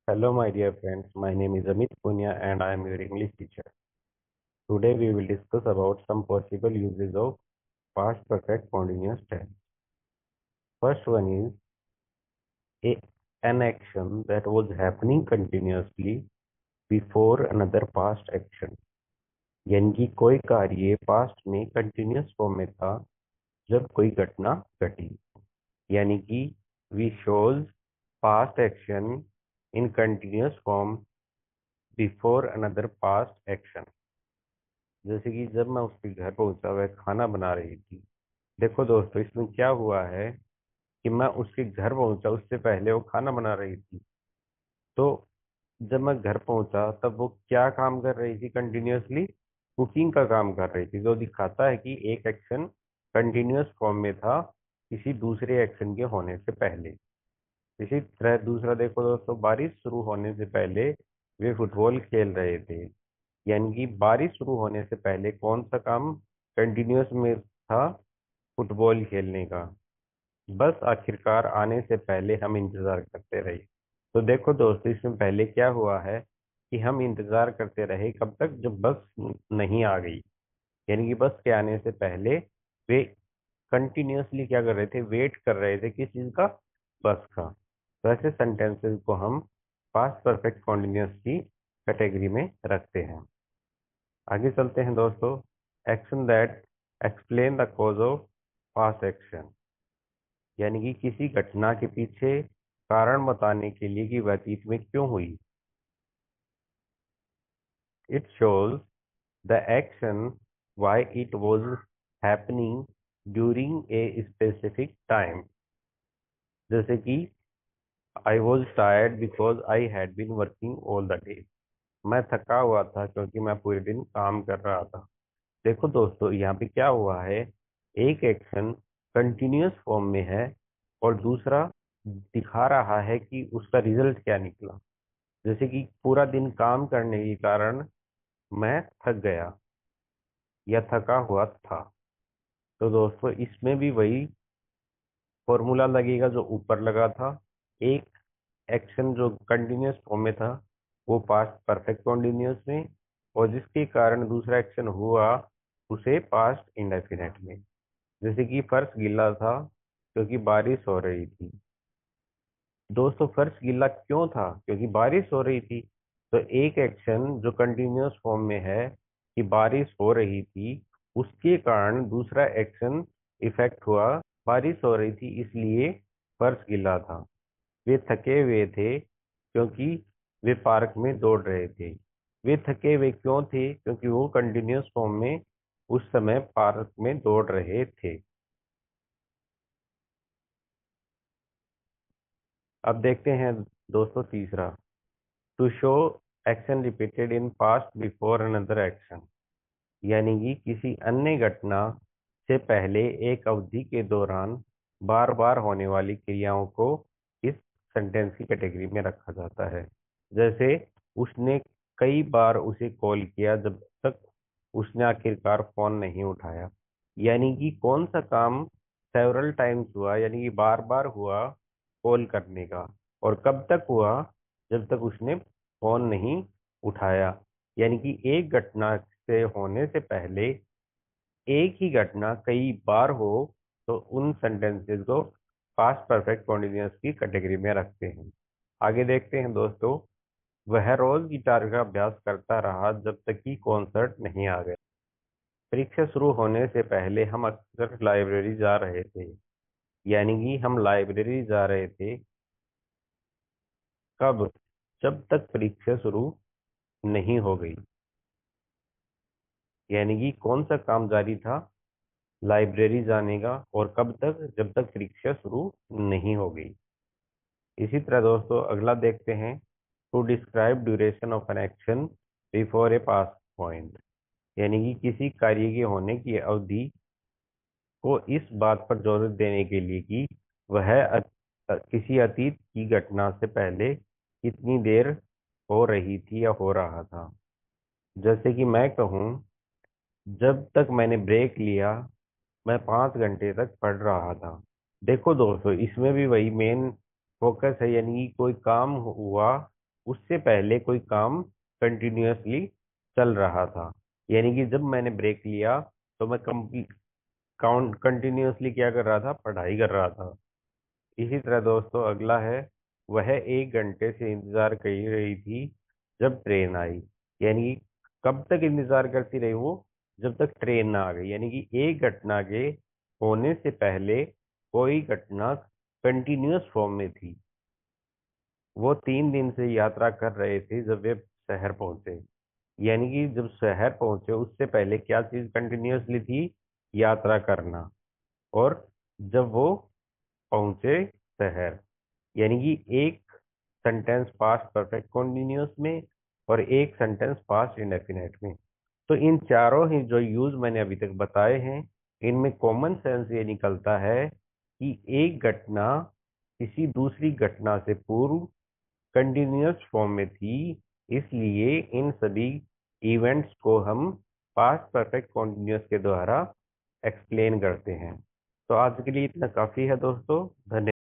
Hello, my dear friends. My name is Amit Punya and I am your English teacher. Today we will discuss about some possible uses of past perfect continuous tense. First one is a, an action that was happening continuously before another past action. यानी कि कोई कार्य past में continuous form में था जब कोई घटना घटी. यानी कि V shows past action in continuous form before another past action. जैसे कि जब मैं उसके घर पहुंचा वह खाना बना रही थी. देखो दोस्तों, इसमें क्या हुआ है कि मैं उसके घर पहुंचा उससे पहले वो खाना बना रही थी. तो जब मैं घर पहुंचा तब वो क्या काम कर रही थी? कंटिन्यूअसली कुकिंग का काम कर रही थी. जो दिखाता है कि एक एक्शन कंटिन्यूअस फॉर्म में था किसी दूसरे एक्शन के होने से पहले. इसी तरह दूसरा देखो दोस्तों, बारिश शुरू होने से पहले वे फुटबॉल खेल रहे थे. यानी कि बारिश शुरू होने से पहले कौन सा काम कंटिन्यूअस में था? फुटबॉल खेलने का. बस आखिरकार आने से पहले हम इंतजार करते रहे. तो देखो दोस्तों, इसमें पहले क्या हुआ है कि हम इंतजार करते रहे कब तक? जब बस नहीं आ गई. यानी कि बस के आने से पहले वे कंटिन्यूअसली क्या कर रहे थे? वेट कर रहे थे किस चीज का? बस का. तो ऐसे सेंटेंसेस को हम पास्ट परफेक्ट कॉन्टिन्यूअस की कैटेगरी में रखते हैं. आगे चलते हैं दोस्तों. Action that explain the cause of past action. यानी कि किसी घटना के पीछे कारण बताने के लिए कि वह अतीत में क्यों हुई. It shows the action why it was happening during a specific time. जैसे कि I was tired because I had been working all the day. मैं थका हुआ था क्योंकि मैं पूरे दिन काम कर रहा था. देखो दोस्तों, यहाँ पे क्या हुआ है? एक एक्शन कंटिन्यूअस फॉर्म में है और दूसरा दिखा रहा है कि उसका रिजल्ट क्या निकला. जैसे कि पूरा दिन काम करने के कारण मैं थक गया या थका हुआ था. तो दोस्तों, इसमें भी वही फॉर्मूला लगेगा जो ऊपर लगा था. एक एक्शन जो कंटिन्यूअस फॉर्म में था वो पास्ट परफेक्ट कॉन्टिन्यूअस में, और जिसके कारण दूसरा एक्शन हुआ उसे पास्ट इंडेफिनेट में. जैसे कि फर्श गीला था क्योंकि बारिश हो रही थी. दोस्तों, फर्श गीला क्यों था? क्योंकि बारिश हो रही थी. तो एक एक्शन जो कंटिन्यूअस फॉर्म में है कि बारिश हो रही थी, उसके कारण दूसरा एक्शन इफेक्ट हुआ. बारिश हो रही थी इसलिए फर्श गीला था. वे थके हुए थे क्योंकि वे पार्क में दौड़ रहे थे. वे थके हुए क्यों थे? क्योंकि वो कंटिन्यूअस फॉर्म में उस समय पार्क में दौड़ रहे थे. अब देखते हैं दोस्तों तीसरा. To show action repeated in past before another action. यानी कि किसी अन्य घटना से पहले एक अवधि के दौरान बार बार होने वाली क्रियाओं को इस सेंटेंस की कैटेगरी में रखा जाता है. जैसे उसने कई बार उसे कॉल किया जब तक उसने आखिरकार फोन नहीं उठाया. यानी कि कौन सा काम सेवरल टाइम्स हुआ, यानी कि बार बार हुआ कॉल करने का, और कब तक हुआ? जब तक उसने फोन नहीं उठाया. यानी कि एक घटना से होने से पहले एक ही घटना कई बार हो तो उन सेंटेंसेस को पास्ट परफेक्ट कॉन्टिन्यूअस की कैटेगरी में रखते हैं. आगे देखते हैं दोस्तों. वह रोज गिटार का अभ्यास करता रहा जब तक कि कॉन्सर्ट नहीं आ गया. परीक्षा शुरू होने से पहले हम अक्सर लाइब्रेरी जा रहे थे. यानी कि हम लाइब्रेरी जा रहे थे कब? जब तक परीक्षा शुरू नहीं हो गई. यानी कि कौन सा काम जारी था? लाइब्रेरी जाने का. और कब तक? जब तक परीक्षा शुरू नहीं हो गई. इसी तरह दोस्तों अगला देखते हैं. To describe duration of an action before a past point. यानी कि किसी कार्य के होने की अवधि को इस बात पर जोर देने के लिए कि वह किसी अतीत की घटना से पहले कितनी देर हो रही थी या हो रहा था. जैसे कि मैं कहूँ, जब तक मैंने ब्रेक लिया मैं 5 घंटे तक पढ़ रहा था. देखो दोस्तों, इसमें भी वही मेन फोकस है. यानी कि कोई काम हुआ उससे पहले कोई काम कंटिन्यूअसली चल रहा था। यानी कि जब मैंने ब्रेक लिया तो मैं कंटिन्यूअसली क्या कर रहा था, पढ़ाई कर रहा था। इसी तरह दोस्तों अगला है, वह 1 घंटे से इंतजार कर रही थी जब ट्रेन आई। यानी कि कब तक इंतजार करती रही वो, जब तक ट्रेन ना आ गई। यानी कि एक घटना के होने से पहले कोई घटना कंटिन्यूअस फॉर्म में थी। वो 3 दिन से यात्रा कर रहे थे जब वे शहर पहुंचे। यानी कि जब शहर पहुंचे उससे पहले क्या चीज कंटिन्यूअसली थी, यात्रा करना। और जब वो पहुंचे शहर, यानी कि एक सेंटेंस पास्ट परफेक्ट कॉन्टिन्यूअस में और एक सेंटेंस पास्ट इंडेफिनेट में। तो इन चारों ही जो यूज मैंने अभी तक बताए हैं, इनमें कॉमन सेंस ये निकलता है कि एक घटना किसी दूसरी घटना से पूर्व कंटिन्यूअस फॉर्म में थी, इसलिए इन सभी इवेंट्स को हम पास्ट परफेक्ट कॉन्टिन्यूअस के द्वारा एक्सप्लेन करते हैं। तो आज के लिए इतना काफी है दोस्तों। धन्यवाद।